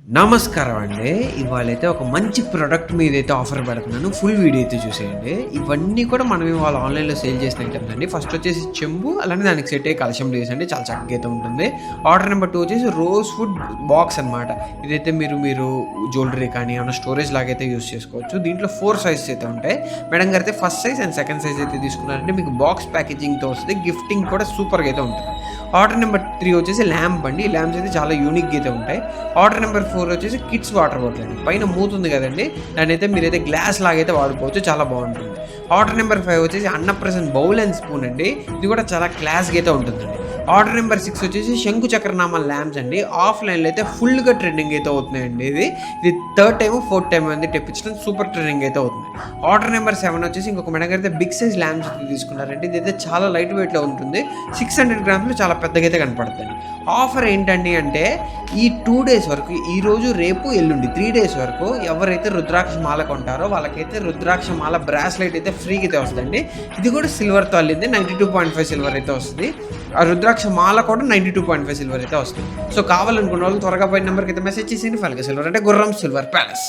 నమస్కారం అండి. ఇవాళైతే ఒక మంచి ప్రొడక్ట్ మీదైతే ఆఫర్ పెడుతున్నాను. ఫుల్ వీడియో అయితే చూసేయండి. ఇవన్నీ కూడా మనం ఇవాళ ఆన్‌లైన్‌లో సేల్ చేసిన ఐటెమ్స్ అండి. ఫస్ట్ వచ్చేసి చెంబు, అలానే దానికి సెట్ అయ్యే కలశం డేస్ అండి. చాలా చక్కగా అయితే ఉంటుంది. ఆర్డర్ నెంబర్ 2 వచ్చేసి రోజ్ ఫుడ్ బాక్స్ అనమాట. ఇదైతే మీరు జ్యువెలరీ కానీ ఏమన్నా స్టోరేజ్ లాగైతే యూజ్ చేసుకోవచ్చు. దీంట్లో 4 సైజెస్ అయితే ఉంటాయి. మేడం గారైతే first size and second size అయితే తీసుకున్నారంటే మీకు బాక్స్ ప్యాకేజింగ్‌తో వస్తది. గిఫ్టింగ్ కూడా సూపర్‌గా అయితే ఉంటుంది. ఆర్డర్ నెంబర్ 3 వచ్చేసి ల్యాంప్ అండి. ఈ ల్యాంప్స్ అయితే చాలా యూనిక్‌గా అయితే ఉంటాయి. ఆర్డర్ నెంబర్ 4 వచ్చేసి కిడ్స్ వాటర్ బాటిల్ అండి. పైన మూత ఉంది కదండీ! దాన్నైతే మీరైతే గ్లాస్ లాగైతే వాడుకోవచ్చు. చాలా బావుంటుంది. ఆర్డర్ నెంబర్ 5 వచ్చేసి అన్నప్రసన్న బౌల్ అండ్ స్పూన్ అండి. ఇది కూడా చాలా క్లాస్‌గా అయితే ఉంటుందండి. ఆర్డర్ నెంబర్ 6 వచ్చేసి శంకు చక్రనామ ల్యాంప్స్ అండి. ఆఫ్‌లైన్‌లో అయితే ఫుల్‌గా ట్రెండింగ్ అయితే అవుతున్నాయండి ఇది థర్డ్ టైమో, ఫోర్త్ టైమో అండి తెప్పించడం సూపర్ ట్రెండింగ్ అయితే అవుతుంది. ఆర్డర్ నెంబర్ 7 వచ్చేసి ఇంకొక మేడం గారైతే బిగ్ సైజ్ ల్యాంప్స్ అయితే తీసుకున్నారండి. ఇదైతే చాలా లైట్ వెయిట్‌లో ఉంటుంది. 600 గ్రామ్స్‌లో చాలా పెద్దగా అయితే కనపడుతుంది. ఆఫర్ ఏంటండి అంటే ఈ 2 డేస్ వరకు ఈరోజు, రేపు, ఎల్లుండి 3 డేస్ వరకు ఎవరైతే రుద్రాక్ష మాల కొంటారో వాళ్ళకైతే రుద్రాక్ష మాల బ్రాస్లెట్ అయితే ఫ్రీగా అయితే వస్తుందండి. ఇది కూడా సిల్వర్‌తో అల్లింది. 92.5 సిల్వర్ అయితే వస్తది. ఆ రుద్రాక్ష మాల కూడా 92.5 సిల్వర్ అయితే వస్తుంది. సో కావాలనుకున్న వాళ్ళు త్వరగా పైన నెంబర్‌కి అయితే మెసేజ్ చేసేయండి. ఫల్గా సిల్వర్ అంటే గుర్రం సిల్వర్ ప్యాలెస్.